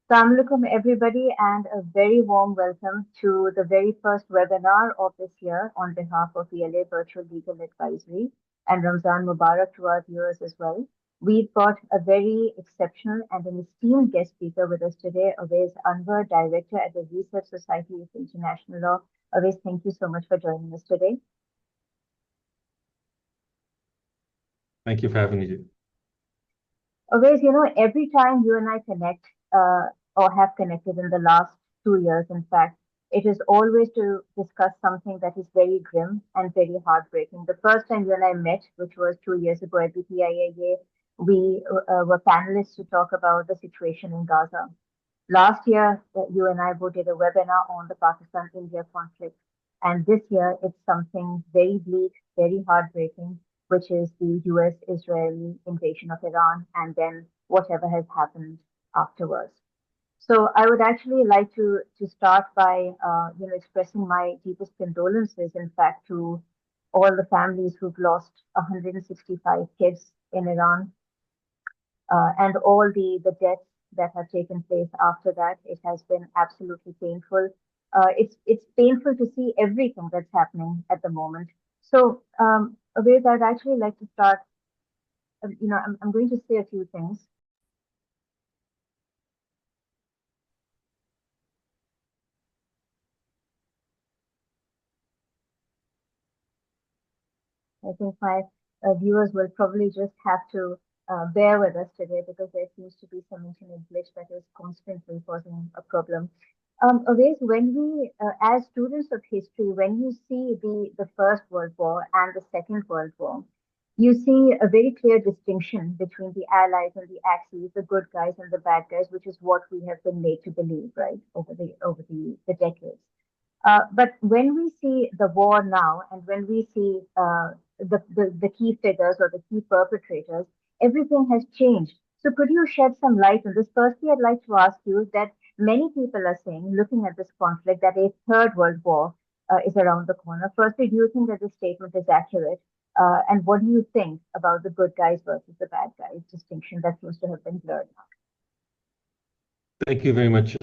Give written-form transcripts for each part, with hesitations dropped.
Assalamu alaikum, everybody, and a very warm welcome to the very first webinar of this year on behalf of ELA Virtual Legal Advisory, and Ramzan Mubarak to our viewers as well. We've got a very exceptional and an esteemed guest speaker with us today, Oves Anwar, Director at the Research Society of International Law. Oves, thank you so much for joining us today. Thank you for having me. Always, every time you and I connect, or have connected in the last 2 years, in fact, it is always to discuss something that is very grim and very heartbreaking. The first time you and I met, which was 2 years ago at the PIAA, we were panelists to talk about the situation in Gaza. Last year, you and I both did a webinar on the Pakistan-India conflict. And this year, it's something very bleak, very heartbreaking, which is the US-Israeli invasion of Iran and then whatever has happened afterwards. So I would actually like to start by expressing my deepest condolences, in fact, to all the families who've lost 165 kids in Iran, and all the deaths that have taken place after that. It has been absolutely painful. It's painful to see everything that's happening at the moment. So, Awais, I'd actually like to start. I'm going to say a few things. I think my viewers will probably just have to bear with us today because there seems to be some internet glitch that is constantly causing a problem. Always, when we, as students of history, when you see the First World War and the Second World War, you see a very clear distinction between the Allies and the Axis, the good guys and the bad guys, which is what we have been made to believe, right, over the decades. But when we see the war now, and when we see the key figures or the key perpetrators, everything has changed. So could you shed some light on this? Firstly, I'd like to ask you that many people are saying, looking at this conflict, that a third world war is around the corner. Firstly, do you think that this statement is accurate? And what do you think about the good guys versus the bad guys distinction that seems to have been blurred now? Thank you very much,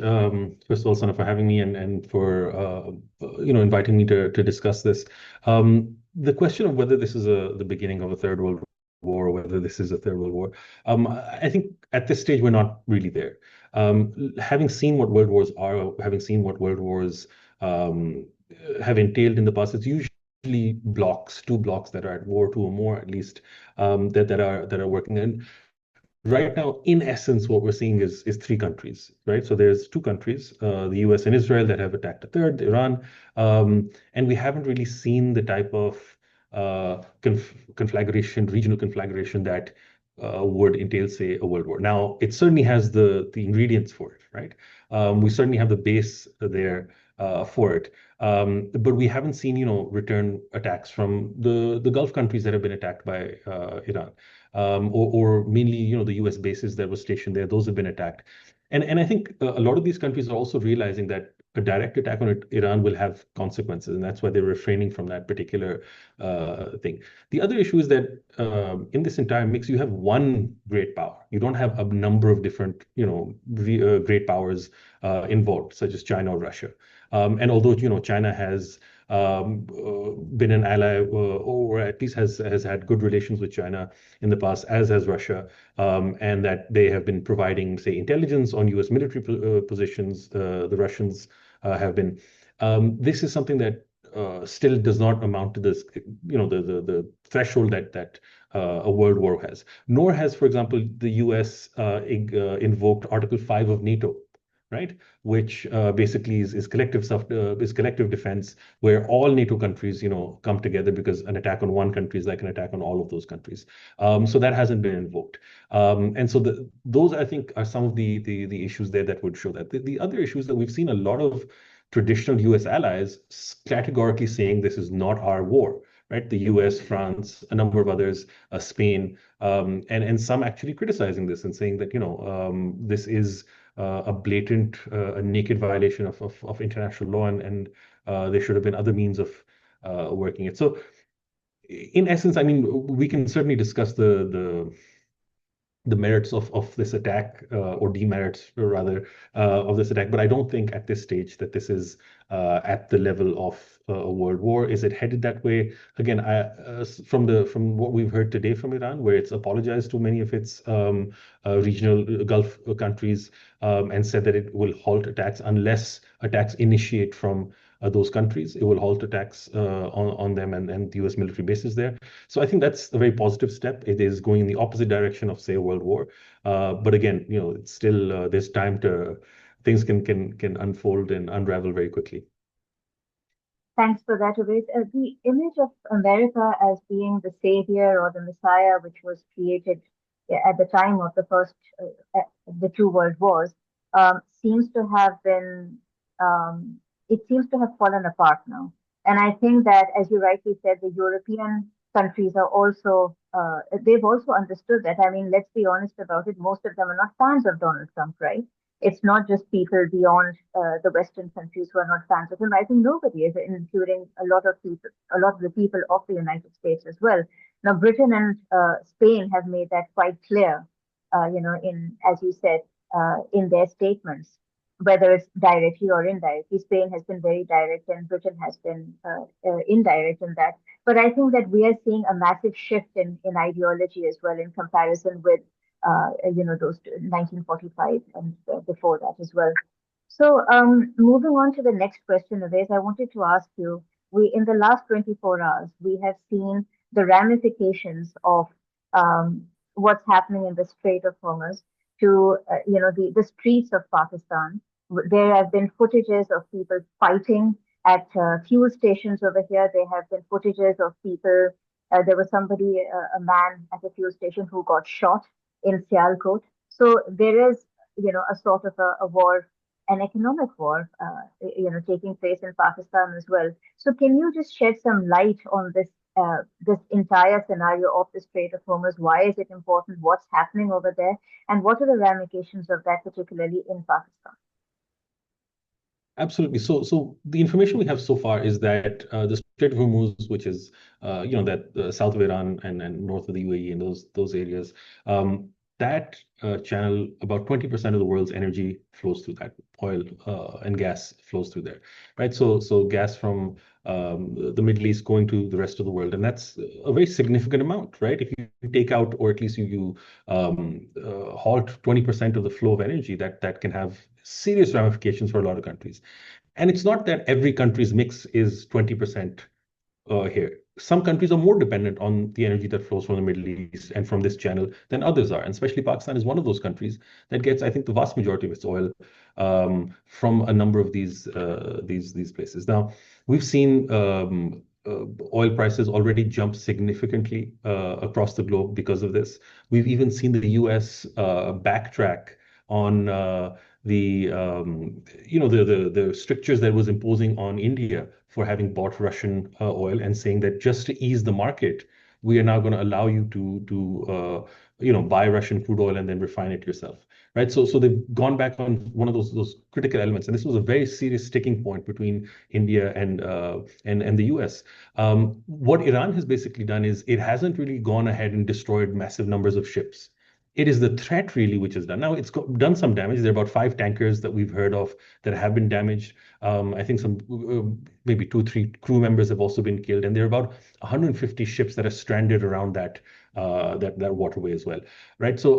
first of all, Sana, for having me and for inviting me to discuss this. The question of whether this is the beginning of a third world war or whether this is a third world war, I think at this stage we're not really there. Having seen what world wars are, having seen what world wars have entailed in the past, it's usually two blocks that are at war, two or more at least, that are working. And right now, in essence, what we're seeing is three countries, right? So there's two countries, the US and Israel, that have attacked a third, Iran, and we haven't really seen the type of conflagration, regional conflagration that would entail, say, a world war. Now, it certainly has the ingredients for it, right? We certainly have the base there for it, but we haven't seen, return attacks from the Gulf countries that have been attacked by Iran. Or mainly, the US bases that were stationed there, those have been attacked. And I think a lot of these countries are also realizing that a direct attack on Iran will have consequences, and that's why they're refraining from that particular thing. The other issue is that in this entire mix, you have one great power. You don't have a number of different, great powers involved, such as China or Russia. And although, China has been an ally, or at least has had good relations with China in the past, as has Russia, and that they have been providing, say, intelligence on US military positions. The Russians have been. This is something that still does not amount to this, the threshold that a world war has. Nor has, for example, the US invoked Article 5 of NATO, right? Which basically is collective defense, where all NATO countries, come together, because an attack on one country is like an attack on all of those countries. So that hasn't been invoked, and so those, I think, are some of the issues there that would show that. The other issues that we've seen a lot of traditional US allies categorically saying this is not our war. Right, the U.S., France, a number of others, Spain, and some actually criticizing this and saying that this is a blatant, a naked violation of international law, and there should have been other means of working it. So, in essence, I mean, we can certainly discuss the merits of this attack or demerits rather of this attack. But I don't think at this stage that this is at the level of a world war. Is it headed that way? Again, from what we've heard today from Iran, where it's apologized to many of its regional Gulf countries and said that it will halt attacks unless attacks initiate from those countries. It will halt attacks on them and the US military bases there. So I think that's a very positive step. It is going in the opposite direction of, say, a world war. But again, it's still there's time to things can unfold and unravel very quickly. Thanks for that, Ubaid. The image of America as being the savior or the messiah, which was created at the time of the two world wars, seems to have been, it seems to have fallen apart now. And I think that, as you rightly said, the European countries are also, they've also understood that. I mean, let's be honest about it, most of them are not fans of Donald Trump, right? It's not just people beyond the Western countries who are not fans of him. I think nobody is, including a lot of people, a lot of the people of the United States as well. Now, Britain and Spain have made that quite clear, in, as you said, in their statements, whether it's directly or indirectly. Spain has been very direct and Britain has been indirect in that. But I think that we are seeing a massive shift in ideology as well in comparison with those 1945 and before that as well. So, moving on to the next question, Avais, I wanted to ask you, in the last 24 hours, we have seen the ramifications of what's happening in the Strait of Hormuz to, the streets of Pakistan. There have been footages of people fighting at fuel stations over here. There have been footages of people. There was somebody, a man at a fuel station who got shot in Sialkot. So there is, a sort of a war, an economic war, taking place in Pakistan as well. So can you just shed some light on this entire scenario of the Strait of Hormuz? Why is it important? What's happening over there? And what are the ramifications of that, particularly in Pakistan? Absolutely. So the information we have so far is that the Strait of Hormuz, which is that south of Iran and north of the UAE and those areas, that channel, about 20% of the world's energy flows through that. Oil and gas flows through there, right? So gas from the Middle East going to the rest of the world, and that's a very significant amount, right? If you take out, or at least you halt 20% of the flow of energy, that can have serious ramifications for a lot of countries. And it's not that every country's mix is 20% here. Some countries are more dependent on the energy that flows from the Middle East and from this channel than others are. And especially Pakistan is one of those countries that gets, I think, the vast majority of its oil from a number of these places. Now, we've seen oil prices already jump significantly across the globe because of this. We've even seen the US backtrack on the strictures that was imposing on India for having bought Russian oil and saying that just to ease the market, we are now going to allow you to buy Russian crude oil and then refine it yourself, right? So they've gone back on one of those critical elements, and this was a very serious sticking point between India and the US. What Iran has basically done is it hasn't really gone ahead and destroyed massive numbers of ships. It is the threat really which is done. Now it's done some damage. There are about 5 tankers that we've heard of that have been damaged. I think some maybe 2, 3 crew members have also been killed, and there are about 150 ships that are stranded around that waterway as well, right? So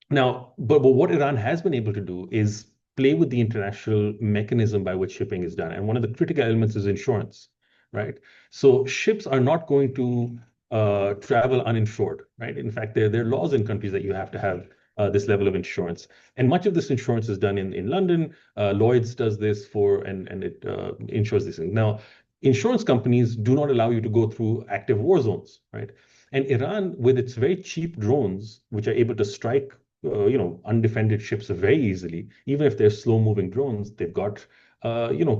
now, but what Iran has been able to do is play with the international mechanism by which shipping is done, and one of the critical elements is insurance, right? So ships are not going to travel uninsured, right? In fact, there are laws in countries that you have to have this level of insurance. And much of this insurance is done in London. Lloyd's does this and it insures these things. Now, insurance companies do not allow you to go through active war zones, right? And Iran, with its very cheap drones, which are able to strike, undefended ships very easily, even if they're slow-moving drones, they've got,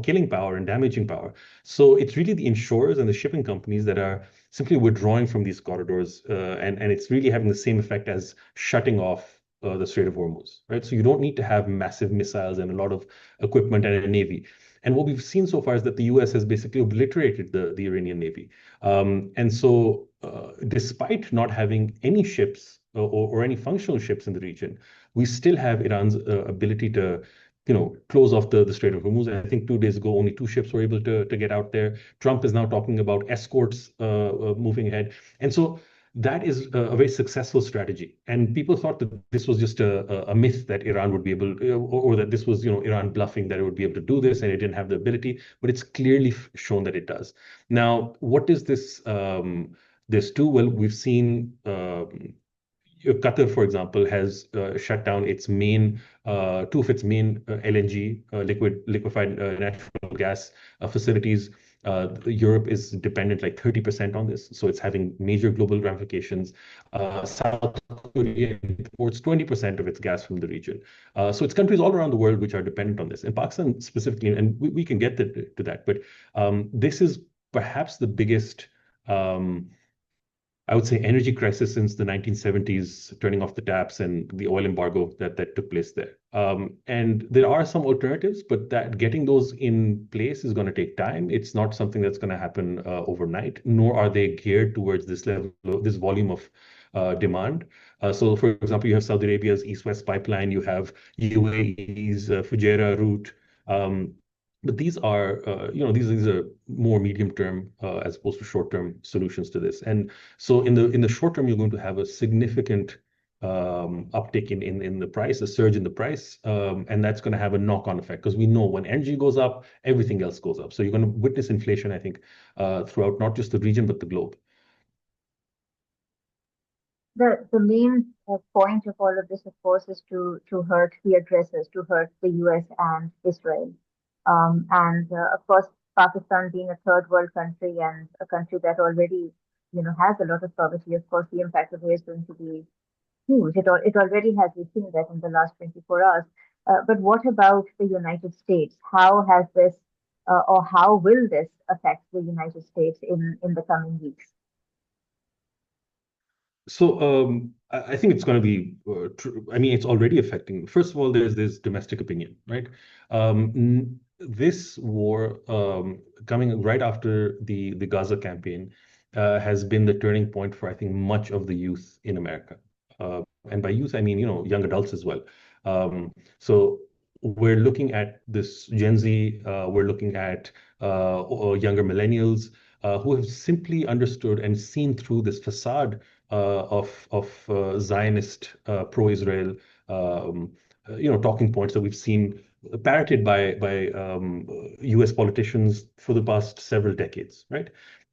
killing power and damaging power. So it's really the insurers and the shipping companies that are simply withdrawing from these corridors, and it's really having the same effect as shutting off the Strait of Hormuz, right? So you don't need to have massive missiles and a lot of equipment and a navy. And what we've seen so far is that the US has basically obliterated the Iranian navy. And so, despite not having any ships or any functional ships in the region, we still have Iran's ability to, close off the Strait of Hormuz. And I think 2 days ago, only 2 ships were able to get out there. Trump is now talking about escorts moving ahead. And so that is a very successful strategy. And people thought that this was just a myth that Iran would be able, or that this was, Iran bluffing that it would be able to do this and it didn't have the ability. But it's clearly shown that it does. Now, what does this do? Well, we've seen Qatar, for example, has shut down its main two of its main LNG, liquefied natural gas facilities. Europe is dependent like 30% on this, so it's having major global ramifications. South Korea imports 20% of its gas from the region. So it's countries all around the world which are dependent on this, and Pakistan specifically, and we can get to that, but this is perhaps the biggest I would say energy crisis since the 1970s, turning off the taps and the oil embargo that took place there. And there are some alternatives, but that getting those in place is going to take time. It's not something that's going to happen overnight, nor are they geared towards this level, this volume of demand. So, for example, you have Saudi Arabia's East-West pipeline, you have UAE's Fujairah route. But these are, these are more medium term as opposed to short term solutions to this. And so in the short term, you're going to have a significant uptick in the price, a surge in the price, and that's going to have a knock-on effect because we know when energy goes up, everything else goes up. So you're going to witness inflation, I think, throughout not just the region but the globe. The main point of all of this, of course, is to hurt the aggressors, to hurt the US and Israel. And of course, Pakistan being a third world country and a country that already, has a lot of poverty, of course, the impact of it is going to be huge. It already has. We've seen that in the last 24 hours. But what about the United States? How has this, or how will this affect the United States in the coming weeks? So I think it's going to be, I mean, it's already affecting. First of all, there's this domestic opinion, right? This war coming right after the Gaza campaign has been the turning point for, I think, much of the youth in America. And by youth, I mean, young adults as well. So we're looking at this Gen Z, we're looking at younger millennials who have simply understood and seen through this facade of Zionist pro-Israel talking points that we've seen parroted by U.S. politicians for the past several decades, right?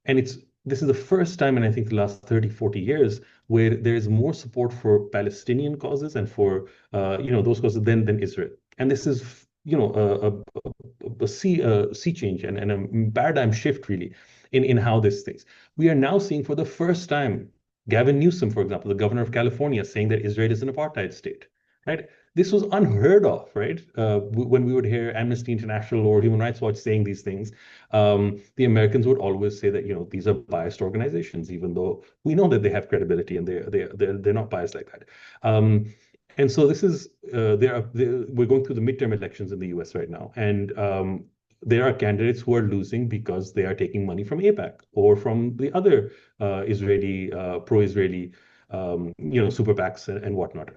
And this is the first time in I think the last 30, 40 years where there is more support for Palestinian causes and for those causes than Israel. And this is a sea change and a paradigm shift really in how this things. We are now seeing for the first time Gavin Newsom, for example, the governor of California, saying that Israel is an apartheid state, right? This was unheard of, right? When we would hear Amnesty International or Human Rights Watch saying these things, the Americans would always say that these are biased organizations, even though we know that they have credibility and they're not biased like that. And so this is we're going through the midterm elections in the U.S. right now, and there are candidates who are losing because they are taking money from AIPAC or from the other Israeli pro-Israeli super PACs and whatnot.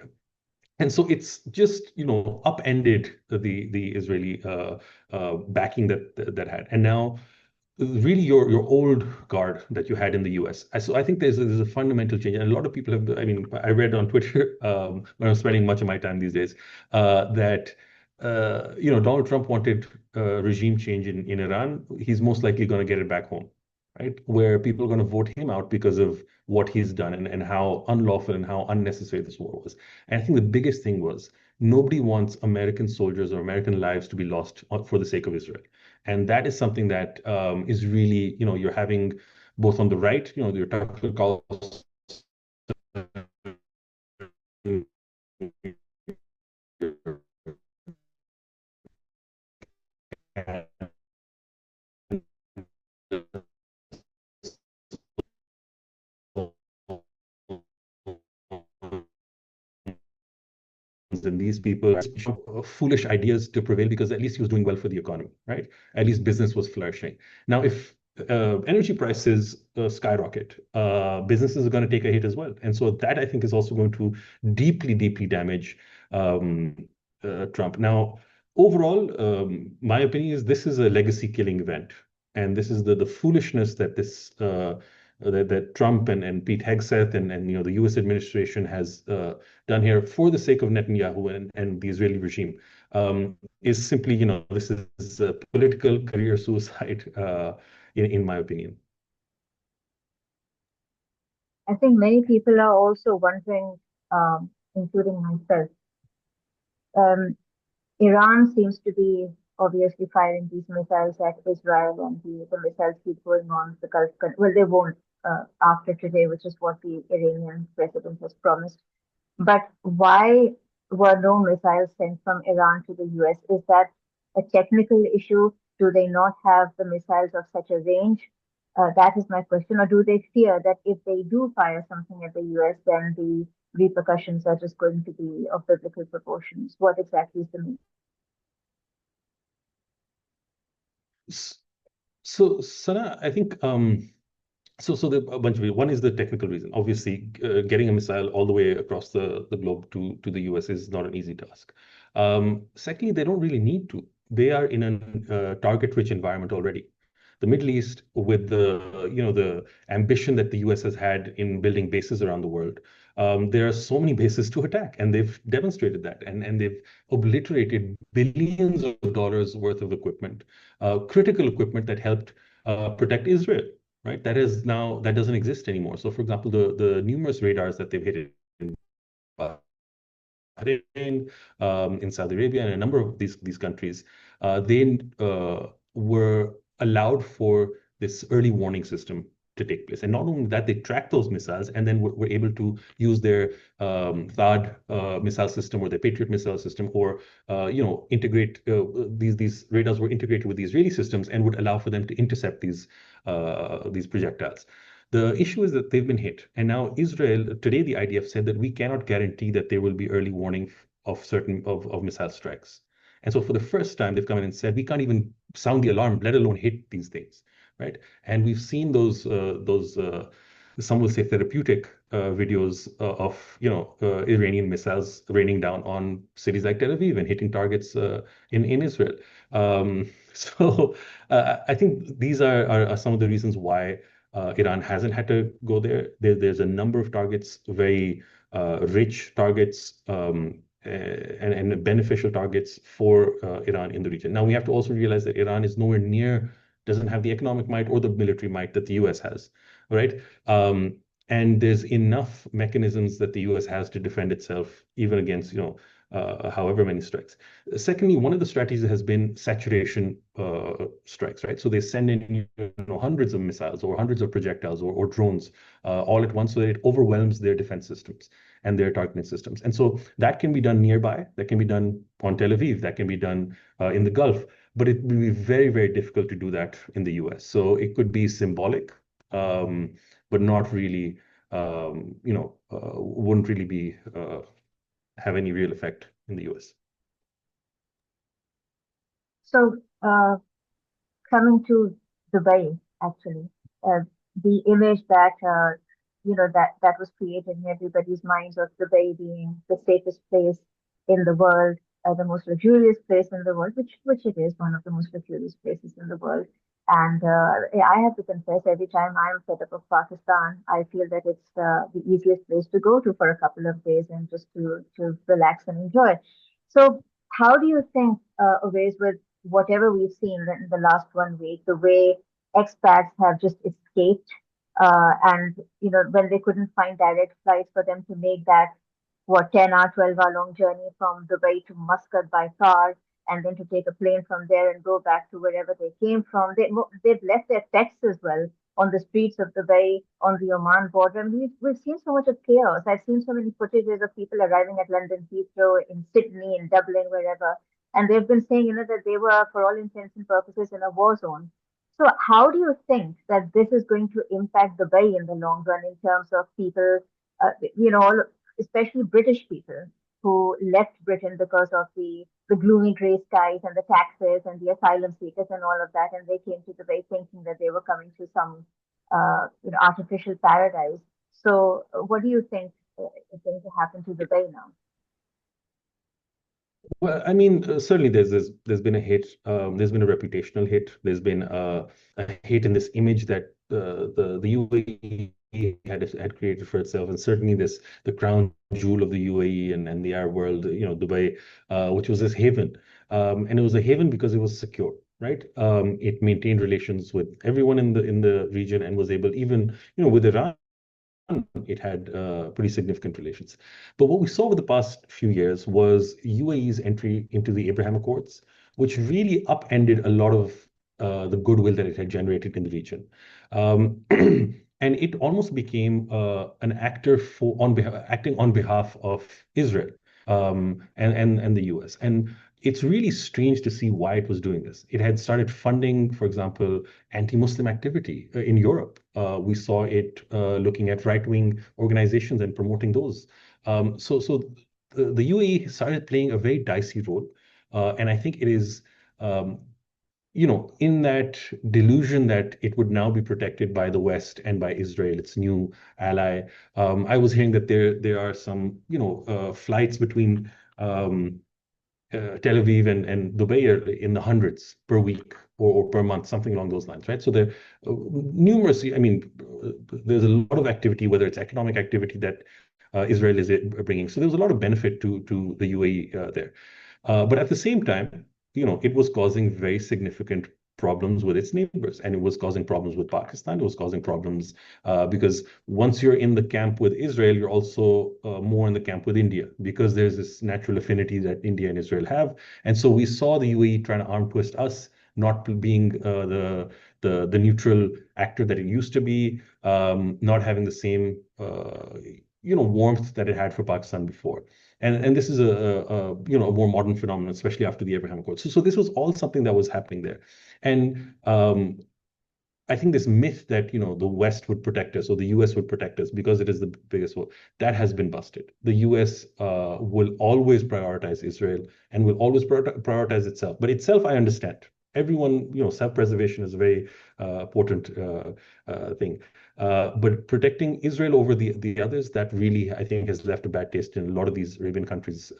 And so it's just upended the Israeli backing that had, and now really your old guard that you had in the US. So I think there's a fundamental change, and a lot of people have. I mean, I read on Twitter when I'm spending much of my time these days that Donald Trump wanted regime change in Iran. He's most likely going to get it back home, right? Where people are going to vote him out because of what he's done and how unlawful and how unnecessary this war was. And I think the biggest thing was nobody wants American soldiers or American lives to be lost for the sake of Israel. And that is something that is really, you're having both on the right, your Tucker Carlson and these people foolish ideas to prevail because at least he was doing well for the economy, right? At least business was flourishing. Now, if energy prices skyrocket. Businesses are going to take a hit as well. And so that I think is also going to deeply, deeply damage um, Trump. Now, overall, my opinion is this is a legacy killing event. And this is the foolishness that that Trump and Pete Hegseth and the US administration has done here for the sake of Netanyahu and the Israeli regime is simply, this is a political career suicide. In my opinion. I think many people are also wondering, including myself. Um, Iran seems to be obviously firing these missiles at Israel, and the missiles keep going on the Gulf. Well, they won't after today, which is what the Iranian president has promised. But why were no missiles sent from Iran to the US? Is that a technical issue? Do they not have the missiles of such a range? That is my question. Or do they fear that if they do fire something at the US, then the repercussions are just going to be of biblical proportions? What exactly is the meaning? S- So, Sana, I think so there are a bunch of reasons. One is the technical reason. Obviously, getting a missile all the way across the globe to the US is not an easy task. Secondly, they don't really need to. They are in a target-rich environment already. The Middle East, with the ambition that the US has had in building bases around the world, there are so many bases to attack, and they've demonstrated that, and they've obliterated billions of dollars worth of equipment, critical equipment that helped protect Israel, right? That doesn't exist anymore. So, for example, the numerous radars that they've hit in Bahrain, in Saudi Arabia, and a number of these countries, they were allowed for this early warning system to take place. And not only that, they tracked those missiles and then were able to use their THAAD missile system or their Patriot missile system, or integrate these radars were integrated with the Israeli systems and would allow for them to intercept these projectiles. The issue is that they've been hit. And now Israel, today the IDF said that we cannot guarantee that there will be early warning of certain of missile strikes. And so for the first time, they've come in and said we can't even sound the alarm, let alone hit these things, right? And we've seen those some will say therapeutic videos of Iranian missiles raining down on cities like Tel Aviv and hitting targets in Israel. So I think these are some of the reasons why Iran hasn't had to go there. There's a number of targets, very rich targets, and beneficial targets for Iran in the region. Now, we have to also realize that Iran is nowhere near, doesn't have the economic might or the military might that the US has, right? And there's enough mechanisms that the US has to defend itself, even against, however many strikes. Secondly, one of the strategies has been saturation strikes, right? So they send in hundreds of missiles or hundreds of projectiles or drones all at once so that it overwhelms their defense systems and their targeting systems. And so that can be done nearby, that can be done on Tel Aviv, that can be done in the Gulf, but it will be very, very difficult to do that in the US. So it could be symbolic, but not really, wouldn't really be have any real effect in the US. So, coming to Dubai, actually, uh, the image that that was created in everybody's minds of Dubai being the safest place in the world, the most luxurious place in the world, which it is one of the most luxurious places in the world. And I have to confess, every time I'm fed up of Pakistan, I feel that it's the easiest place to go to for a couple of days and just to relax and enjoy. So, how do you think, Oves, with whatever we've seen in the last 1 week, the way expats have just escaped, and when they couldn't find direct flights for them to make that 10-hour, 12-hour long journey from Dubai to Muscat by car, and then to take a plane from there and go back to wherever they came from. They've left their pets as well on the streets of Dubai, on the Oman border. And we've seen so much of chaos. I've seen so many footages of people arriving at London Heathrow, in Sydney, in Dublin, wherever. And they've been saying, that they were, for all intents and purposes, in a war zone. So, how do you think that this is going to impact Dubai in the long run in terms of people, all, especially British people? who left Britain because of the gloomy grey skies and the taxes and the asylum seekers and all of that, and they came to Dubai thinking that they were coming to some artificial paradise. So, what do you think is going to happen to Dubai now? Well, I mean, certainly there's been a hit. There's been a reputational hit. There's been a hit in this image that the UAE had created for itself, and certainly this the crown jewel of the UAE and the Arab world, Dubai, which was this haven, and it was a haven because it was secure, right? It maintained relations with everyone in the region and was able, even with Iran, it had pretty significant relations. But what we saw over the past few years was UAE's entry into the Abraham Accords, which really upended a lot of the goodwill that it had generated in the region. And it almost became an actor acting on behalf of Israel and the US. And it's really strange to see why it was doing this. It had started funding, for example, anti-Muslim activity in Europe. We saw it looking at right-wing organizations and promoting those. So the UAE started playing a very dicey role, and I think it is, um, in that delusion that it would now be protected by the West and by Israel, its new ally. I was hearing that there are some, flights between Tel Aviv and Dubai are in the hundreds per week or per month, something along those lines, right? So there are numerous, I mean, there's a lot of activity, whether it's economic activity that Israel is bringing. So there's a lot of benefit to the UAE there. But at the same time, it was causing very significant problems with its neighbors, and it was causing problems with Pakistan. It was causing problems because once you're in the camp with Israel, you're also more in the camp with India because there's this natural affinity that India and Israel have. And so we saw the UAE trying to arm twist us, not being the neutral actor that it used to be, not having the same warmth that it had for Pakistan before. And this is a more modern phenomenon, especially after the Abraham Accords. So this was all something that was happening there. And I think this myth that the West would protect us or the US would protect us because it is the biggest war, that has been busted. The US will always prioritize Israel and will always prioritize itself. But itself, I understand. Everyone, self-preservation is a very important thing. But protecting Israel over the others, that really, I think, has left a bad taste in a lot of these Arabian countries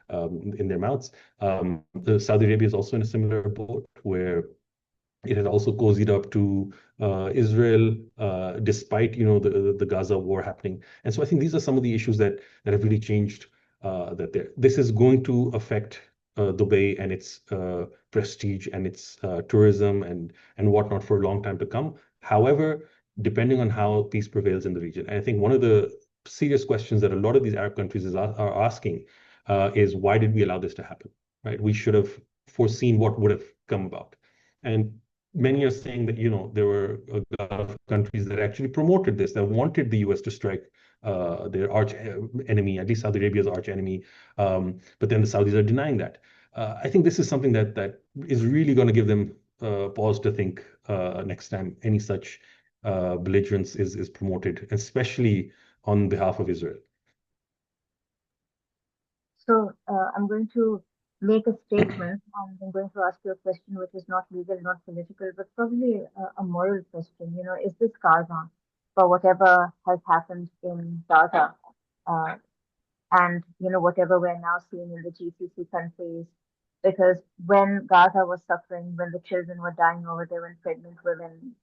in their mouths. Saudi Arabia is also in a similar boat where it has also cozied up to Israel, despite the Gaza war happening. And so I think these are some of the issues that have really changed. That there. This is going to affect Dubai and its prestige and its tourism and whatnot for a long time to come. However, depending on how peace prevails in the region, and I think one of the serious questions that a lot of these Arab countries are asking is why did we allow this to happen? Right? We should have foreseen what would have come about. And many are saying that there were a lot of countries that actually promoted this, that wanted the US to strike their arch enemy, at least Saudi Arabia's arch enemy. But then the Saudis are denying that. I think this is something that is really going to give them pause to think next time any such belligerence is promoted, especially on behalf of Israel. So, I'm going to make a statement and I'm going to ask you a question which is not legal, not political, but probably a moral question. Is this karma for whatever has happened in Gaza? Uh, and whatever we're now seeing in the GCC countries, because when Gaza was suffering, when the children were dying over there, when pregnant women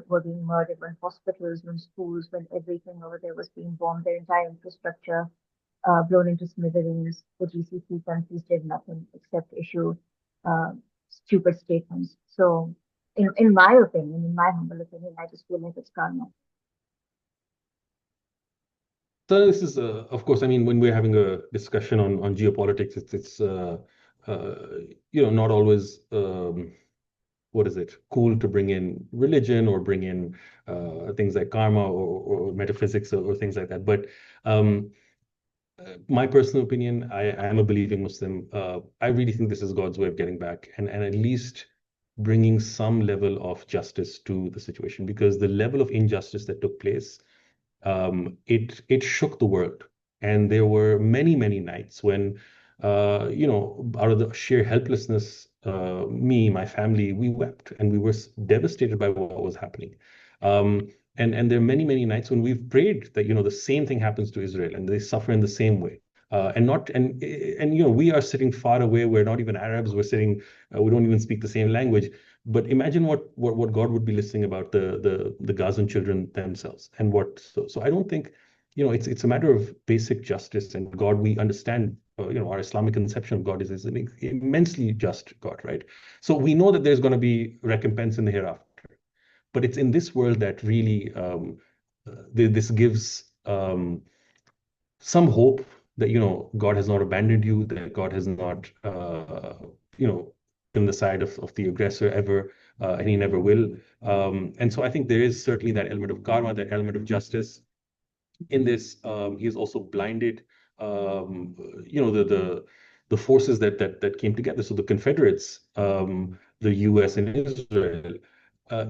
were being murdered, when hospitals, when schools, when everything over there was being bombed, their entire infrastructure blown into smithereens, the GCC countries did nothing except issue uh, stupid statements. So in my opinion, in my humble opinion, I just feel like it's karma. So this is, of course, I mean, when we're having a discussion on geopolitics, uh, not always, what is it, cool to bring in religion or bring in things like karma or metaphysics or things like that. But um, my personal opinion, I am a believing Muslim. I really think this is God's way of getting back and at least bringing some level of justice to the situation because the level of injustice that took place, it shook the world. And there were many, many nights when, out of the sheer helplessness, me, my family, we wept and we were devastated by what was happening. Um, and there are many, many nights when we've prayed that, the same thing happens to Israel and they suffer in the same way. And not and we are sitting far away. We're not even Arabs. We're sitting. We don't even speak the same language. But imagine what God would be listening about the Gazan children themselves and what. So I don't think it's a matter of basic justice and God. We understand our Islamic conception of God is an immensely just God, right? So we know that there's going to be recompense in the hereafter, but it's in this world that really this gives some hope that God has not abandoned you, that God has not you know been the side of the aggressor ever, and He never will. And so I think there is certainly that element of karma, that element of justice in this. He has also blinded the forces that came together. So the Confederates, the U.S. and Israel.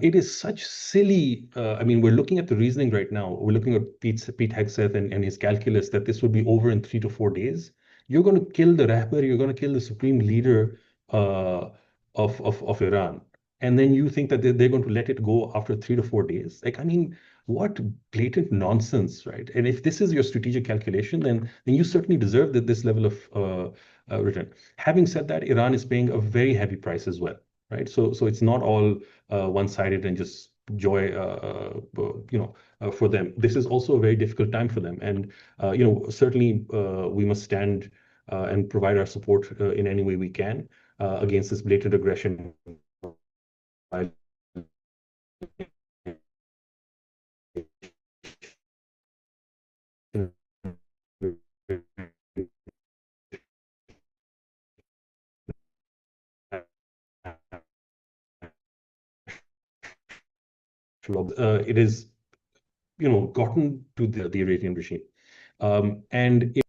It is such silly. I mean, we're looking at the reasoning right now. We're looking at Pete Hegseth and his calculus that this would be over in 3 to 4 days. You're going to kill the Rahbar, you're going to kill the supreme leader uh, of Iran. And then you think that they're going to let it go after 3 to 4 days. Like, I mean, what blatant nonsense, right? And if this is your strategic calculation, then you certainly deserve this level of return. Having said that, Iran is paying a very heavy price as well, right? So it's not all one-sided and just joy, for them. This is also a very difficult time for them, and certainly we must stand and provide our support in any way we can against this blatant aggression. It is gotten to the Iranian regime. And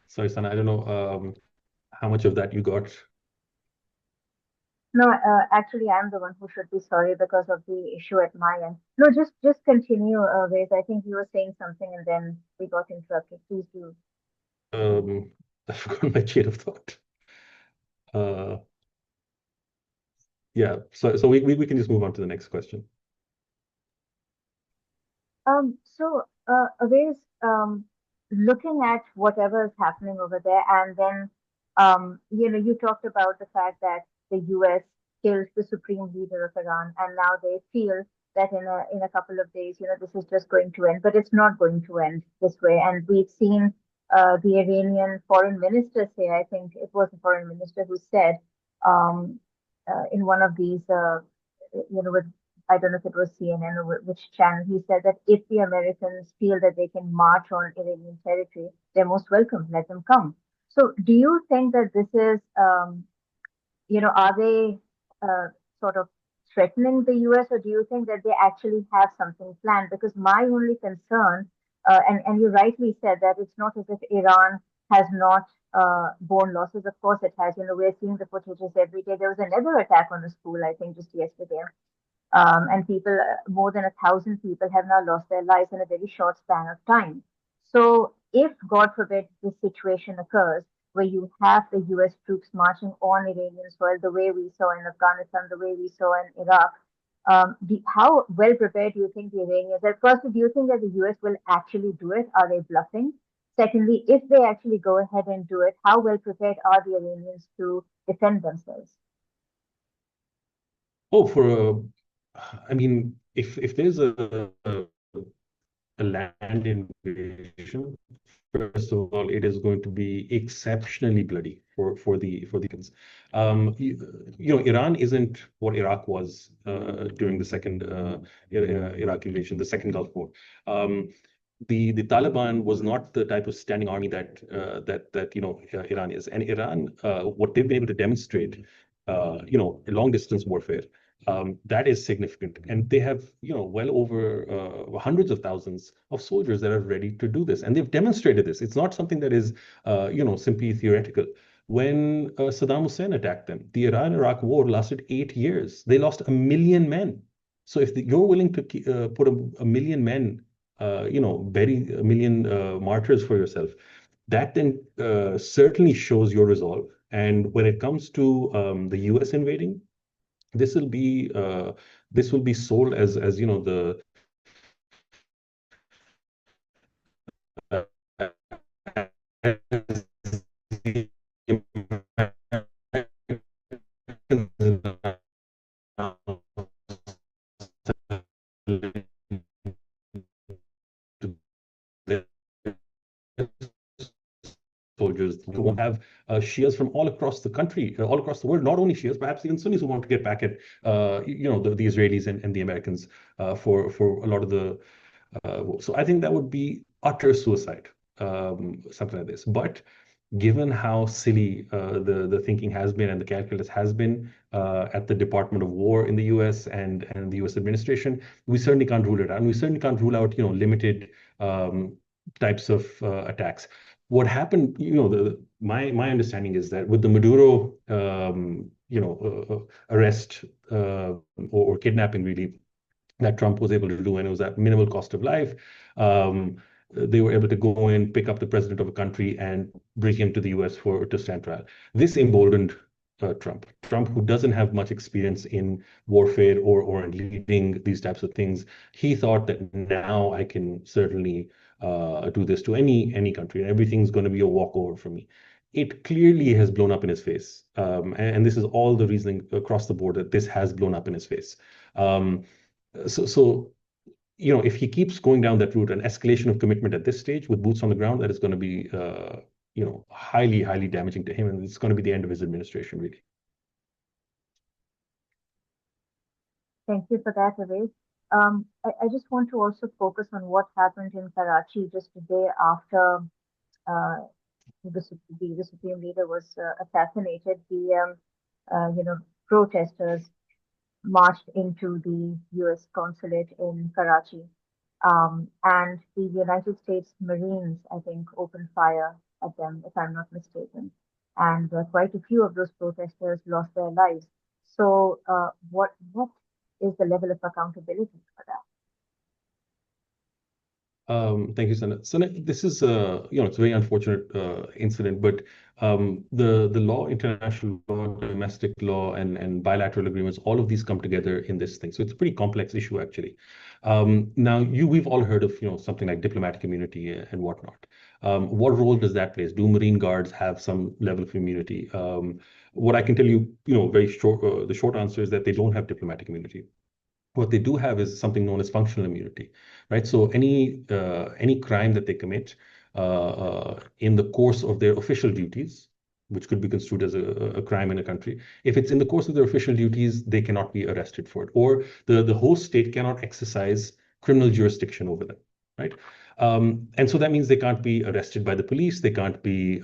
sorry, Sana, I don't know how much of that you got. No, actually, I'm the one who should be sorry because of the issue at my end. No, just continue, Wes. I think you were saying something and then we got interrupted. Please do. Um, I forgot my chain of thought. Uh, yeah, so we can just move on to the next question. Always looking at whatever is happening over there, and then, you talked about the fact that the U.S. killed the supreme leader of Iran, and now they feel that in a couple of days, this is just going to end, but it's not going to end this way. And we've seen the Iranian foreign minister say, I think it was the foreign minister who said um, in one of these, with I don't know if it was CNN or which channel, he said that if the Americans feel that they can march on Iranian territory, they're most welcome. Let them come. So, do you think that this is, are they sort of threatening the US, or do you think that they actually have something planned? Because my only concern, and you rightly said that it's not as if Iran has not borne losses. Of course, it has. We're seeing the footages every day. There was another attack on a school, I think, just yesterday, and people, more than 1,000 people have now lost their lives in a very short span of time. So, if God forbid this situation occurs, where you have the US troops marching on Iranian soil, the way we saw in Afghanistan, the way we saw in Iraq, how well prepared do you think the Iranians are? First, do you think that the US will actually do it? Are they bluffing? Secondly, if they actually go ahead and do it, how well prepared are the Iranians to defend themselves? Oh, I mean, if there's a land invasion, first of all, it is going to be exceptionally bloody for the Americans. Iran isn't what Iraq was during the second Iraq invasion, the second Gulf War. Um, the Taliban was not the type of standing army that Iran is, and Iran, what they've been able to demonstrate, long distance warfare, that is significant, and they have well over hundreds of thousands of soldiers that are ready to do this, and they've demonstrated this. It's not something that is simply theoretical. when Saddam Hussein attacked them. The Iran-Iraq war lasted 8 years. They lost 1 million men. So if you're willing to put a million men, bury 1 million martyrs for yourself, that then certainly shows your resolve. And when it comes to the U.S. invading, this will be sold as as the soldiers who won't have Shias from all across the country, all across the world, not only Shias, perhaps even Sunnis who want to get back at the Israelis and the Americans for a lot of the so I think that would be utter suicide, something like this. But given how silly the thinking has been and the calculus has been at the Department of War in the U.S. and the U.S. administration, we certainly can't rule it out. And we certainly can't rule out limited types of attacks. What happened, my understanding is that with the Maduro arrest or kidnapping really that Trump was able to do, and it was at minimal cost of life. They were able to go in, pick up the president of a country, and bring him to the U.S. to stand trial. This emboldened Trump. Trump, who doesn't have much experience in warfare or in leading these types of things, he thought that now I can certainly do this to any country, and everything's going to be a walkover for me. It clearly has blown up in his face, and this is all the reasoning across the board that this has blown up in his face. Um, so, if he keeps going down that route, an escalation of commitment at this stage with boots on the ground, that is going to be, highly, highly damaging to him, and it's going to be the end of his administration, really. Thank you for that, Awais. I just want to also focus on what happened in Karachi just a day after uh, the supreme leader was assassinated. The protesters marched into the U.S. consulate in Karachi, and the United States Marines, I think, opened fire at them, if I'm not mistaken. And quite a few of those protesters lost their lives. So, what is the level of accountability for that? Thank you, Sana. Sana, this is it's a very unfortunate incident, but the law, international law, domestic law, and bilateral agreements, all of these come together in this thing. So it's a pretty complex issue, actually. Now, we've all heard of something like diplomatic immunity and whatnot. What role does that play? Do Marine Guards have some level of immunity? What I can tell you, very short, the short answer is that they don't have diplomatic immunity. What they do have is something known as functional immunity, right? So any crime that they commit in the course of their official duties, which could be construed as a crime in a country, if it's in the course of their official duties, they cannot be arrested for it, or the host state cannot exercise criminal jurisdiction over them, right? And so that means they can't be arrested by the police, they can't be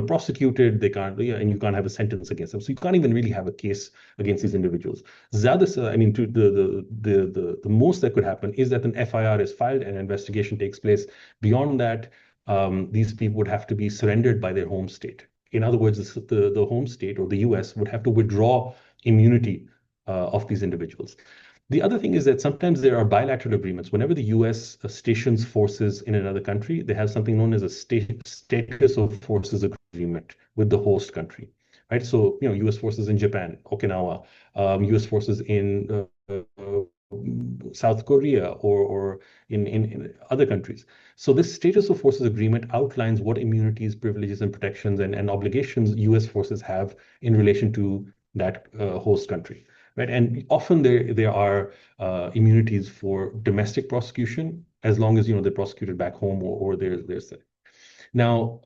prosecuted, they can't, yeah, and you can't have a sentence against them. So you can't even really have a case against these individuals. I mean, to the most that could happen is that an FIR is filed and an investigation takes place. Beyond that, these people would have to be surrendered by their home state. In other words, the home state or the US would have to withdraw immunity of these individuals. The other thing is that sometimes there are bilateral agreements. Whenever the US stations forces in another country, they have something known as a status of forces agreement with the host country, right? So, US forces in Japan, Okinawa, US forces in South Korea or in other countries. So this status of forces agreement outlines what immunities, privileges, and protections and obligations US forces have in relation to that host country. Right. And often there are immunities for domestic prosecution as long as they're prosecuted back home or there's now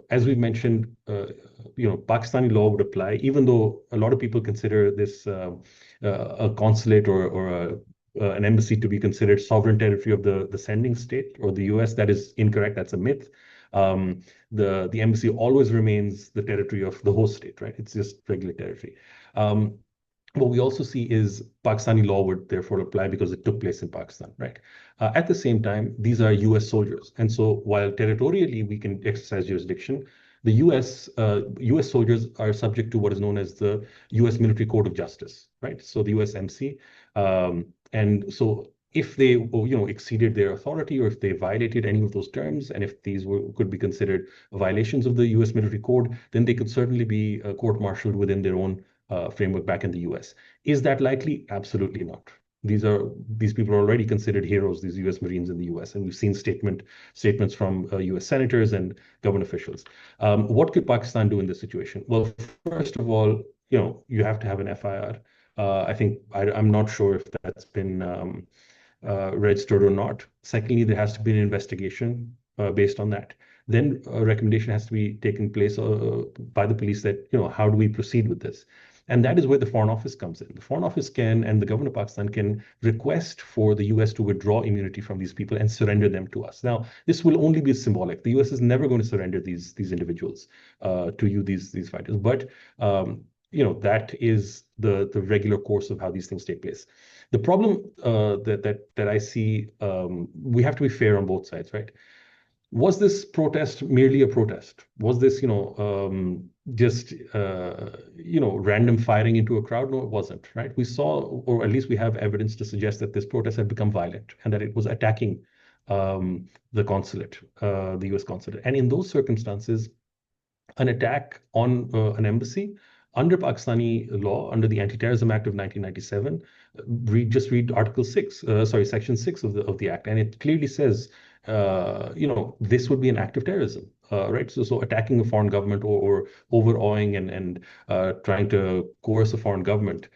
as we mentioned, Pakistani law would apply, even though a lot of people consider this a consulate or an embassy to be considered sovereign territory of the sending state or the US. That is incorrect. That's a myth. The embassy always remains the territory of the host state, right? It's just regular territory. What we also see is Pakistani law would therefore apply because it took place in Pakistan, right? At the same time, these are US soldiers. And so while territorially we can exercise jurisdiction, The US soldiers are subject to what is known as the US Military Code of Justice, right? So the USMC, and so if they exceeded their authority, or if they violated any of those terms, and if these could be considered violations of the US military code, then they could certainly be court-martialed within their own framework back in the US. Is that likely? Absolutely not. These people are already considered heroes, these US Marines in the US, and we've seen statements from US senators and government officials. What could Pakistan do in this situation? Well, first of all, you have to have an FIR. I think I'm not sure if that's been registered or not. Secondly, there has to be an investigation based on that. Then a recommendation has to be taken place by the police that, how do we proceed with this? And that is where the Foreign Office comes in. The Foreign Office can, and the government of Pakistan can request for the US to withdraw immunity from these people and surrender them to us. Now, this will only be symbolic. The US is never going to surrender these individuals to you, these fighters. But that is the regular course of how these things take place. The problem that I see, we have to be fair on both sides, right? Was this protest merely a protest? Was this, just random firing into a crowd? No, it wasn't, right? We saw, or at least we have evidence to suggest that this protest had become violent and that it was attacking the consulate, the U.S. consulate. And in those circumstances, an attack on an embassy under Pakistani law, under the Anti-Terrorism Act of 1997. Just read Article 6, Section 6 of the Act, and it clearly says, this would be an act of terrorism, right? So attacking a foreign government, or overawing and trying to coerce a foreign government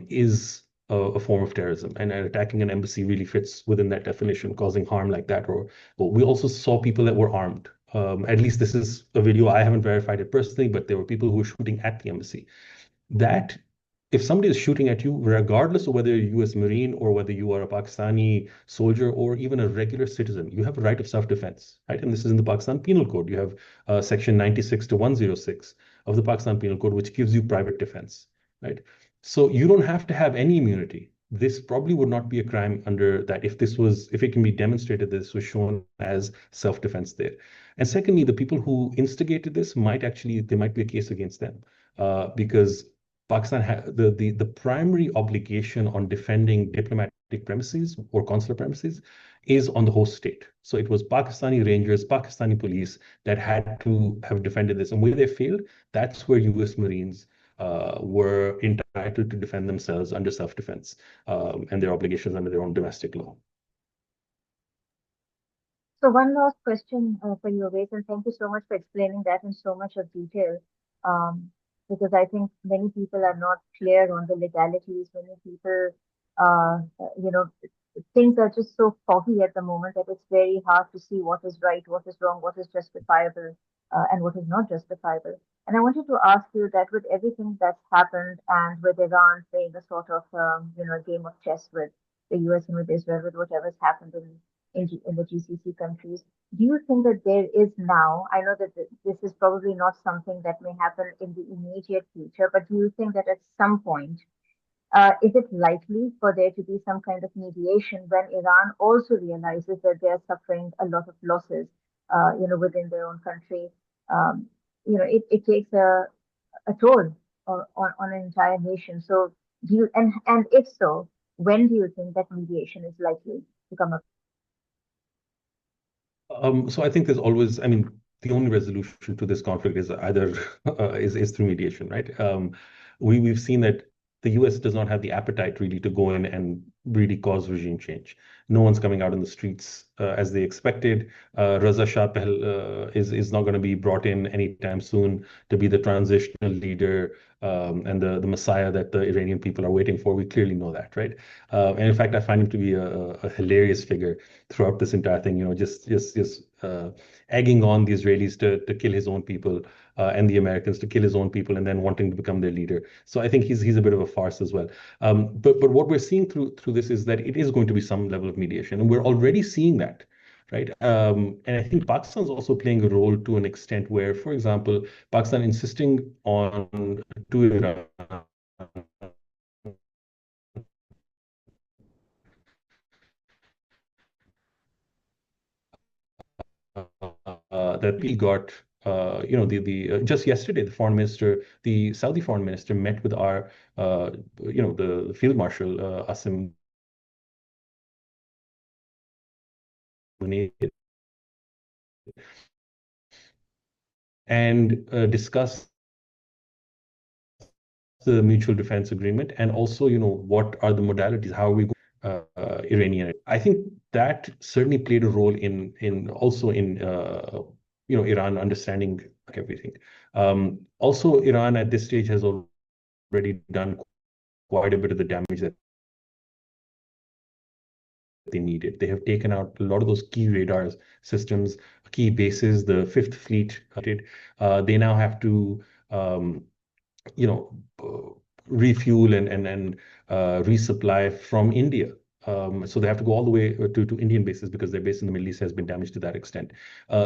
is a form of terrorism, and attacking an embassy really fits within that definition, causing harm like that. Or well, we also saw people that were armed. At least this is a video. I haven't verified it personally, but there were people who were shooting at the embassy. That if somebody is shooting at you, regardless of whether you're a US Marine or whether you are a Pakistani soldier or even a regular citizen, you have a right of self-defense, right? And this is in the Pakistan Penal Code. You have Section 96 to 106 of the Pakistan Penal Code, which gives you private defense, right? So you don't have to have any immunity. This probably would not be a crime under that if it can be demonstrated that this was shown as self-defense there. And secondly, the people who instigated this there might be a case against them, because Pakistan the primary obligation on defending diplomatic premises or consular premises is on the host state. So it was Pakistani Rangers, Pakistani police that had to have defended this. And where they failed, that's where US Marines were entitled to defend themselves under self-defense, and their obligations under their own domestic law. So one last question for you, Oves, and thank you so much for explaining that in so much of detail. Um, because I think many people are not clear on the legalities. Many people, you know, things are just so foggy at the moment that it's very hard to see what is right, what is wrong, what is justifiable, and what is not justifiable. And I wanted to ask you that with everything that's happened, and with Iran playing a sort of, game of chess with the US and with Israel, with whatever's happened in the GCC countries. Do you think that there is now, I know that this is probably not something that may happen in the immediate future, but do you think that at some point, is it likely for there to be some kind of mediation when Iran also realizes that they are suffering a lot of losses, within their own country? Um, it takes a toll on an entire nation. So and if so, when do you think that mediation is likely to come up? So I think there's always, I mean, the only resolution to this conflict is either is through mediation, right? We've seen that the US does not have the appetite really to go in and really cause regime change. No one's coming out in the streets as they expected. Raza Shah is not going to be brought in anytime soon to be the transitional leader, and the messiah that the Iranian people are waiting for. We clearly know that, right? And in fact, I find him to be a hilarious figure throughout this entire thing. Just egging on the Israelis to kill his own people, and the Americans to kill his own people, and then wanting to become their leader. So I think he's a bit of a farce as well. But what we're seeing through this is that it is going to be some level of mediation, and we're already seeing that. Right. And I think Pakistan is also playing a role to an extent where, for example, Pakistan insisting on to Iran that we got just yesterday, the Saudi foreign minister met with our, the Field Marshal Asim Munir and discussed the mutual defense agreement and also, what are the modalities, how are we going Iranian. I think that certainly played a role in also in Iran understanding everything. Also, Iran at this stage has already done quite a bit of the damage that they needed. They have taken out a lot of those key radar systems, key bases. The Fifth Fleet, they now have to um, you know, refuel and resupply from India. So they have to go all the way to Indian bases because their base in the Middle East has been damaged to that extent.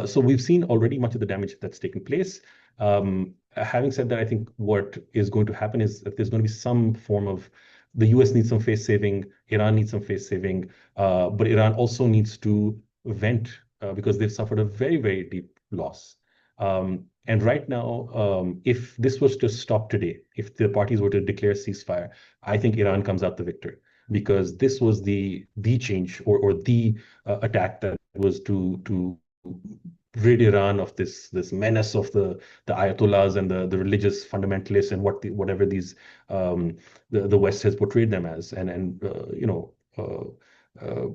So we've seen already much of the damage that's taken place. Having said that, I think what is going to happen is that there's going to be some form of the US needs some face saving, Iran needs some face saving, but Iran also needs to vent because they've suffered a very, very deep loss. And right now, if this was to stop today, if the parties were to declare ceasefire, I think Iran comes out the victor because this was the change or the attack that was to rid Iran of this menace of the Ayatollahs and the religious fundamentalists and whatever these the West has portrayed them as and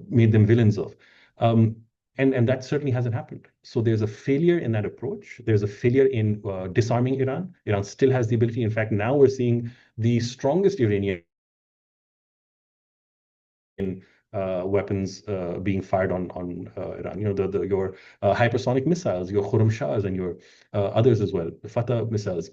made them villains of. Um, and that certainly hasn't happened. So there's a failure in that approach. There's a failure in disarming Iran. Iran still has the ability. In fact, now we're seeing the strongest Iranian weapons being fired on Iran. Your hypersonic missiles, your Khurram-Shahs, and your others as well, the Fatah missiles.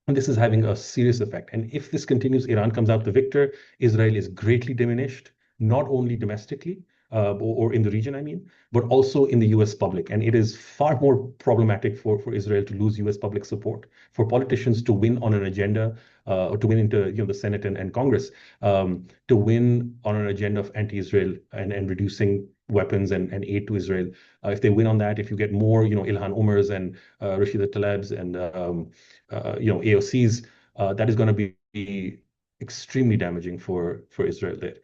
And this is having a serious effect. And if this continues, Iran comes out the victor. Israel is greatly diminished, not only domestically or in the region, I mean, but also in the US public. And it is far more problematic for Israel to lose US public support, for politicians to win on an agenda, or to win into the Senate and Congress, to win on an agenda of anti-Israel and reducing weapons and aid to Israel. If they win on that, if you get more, Ilhan Omars and Rashida Tlaibs and AOCs, that is going to be extremely damaging for Israel there.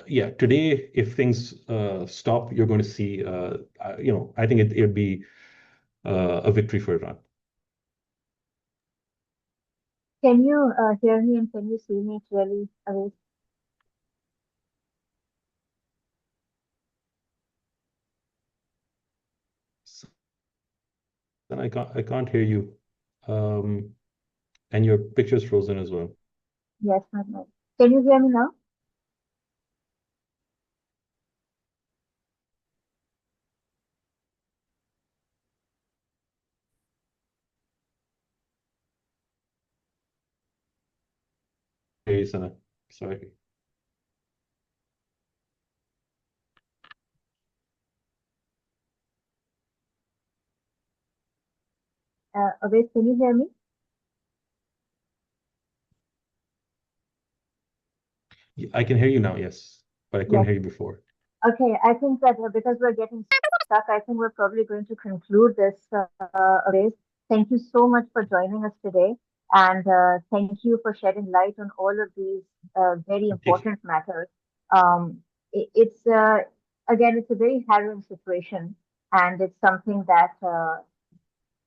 Yeah, today, if things stop, you're going to see, I think it would be a victory for Iran. Can you hear me and can you see me clearly, Awais? Then I can't hear you, um, and your picture's frozen as well. Yes, not much. Can you hear me now? Hey, Sana. Sorry. Awais, can you hear me? I can hear you now, yes, but I couldn't Yes. hear you before. Okay, I think that because we're getting stuck, I think we're probably going to conclude this, Awais. Thank you so much for joining us today, and thank you for shedding light on all of these very Thank you. important matters. It's again, it's a very harrowing situation, and it's something that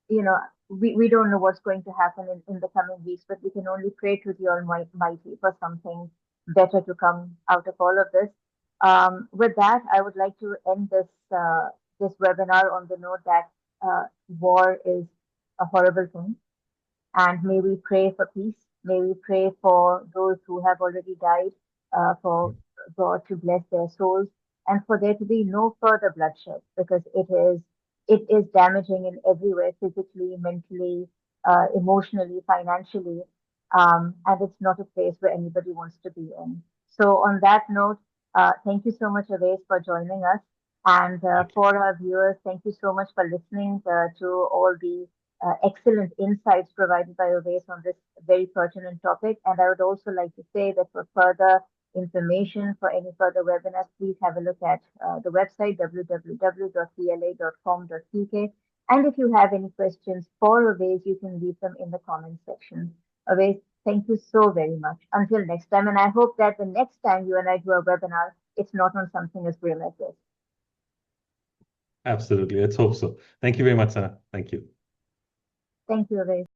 you know, we don't know what's going to happen in the coming weeks, but we can only pray to the Almighty for something better to come out of all of this. With that, I would like to end this webinar on the note that war is a horrible thing. And may we pray for peace. May we pray for those who have already died, for God to bless their souls, and for there to be no further bloodshed, because it is damaging in every way, physically, mentally, emotionally, financially, and it's not a place where anybody wants to be in. So, on that note, thank you so much, Awais, for joining us. And Thank you. for our viewers, thank you so much for listening to all the excellent insights provided by Oves on this very pertinent topic. And I would also like to say that for further information, for any further webinars, please have a look at the website www.pla.com.pk. And if you have any questions for Oves, you can leave them in the comment section. Oves, thank you so very much. Until next time, and I hope that the next time you and I do a webinar, it's not on something as grim as this. Absolutely. Let's hope so. Thank you very much, Sana. Thank you. Thank you, Oves.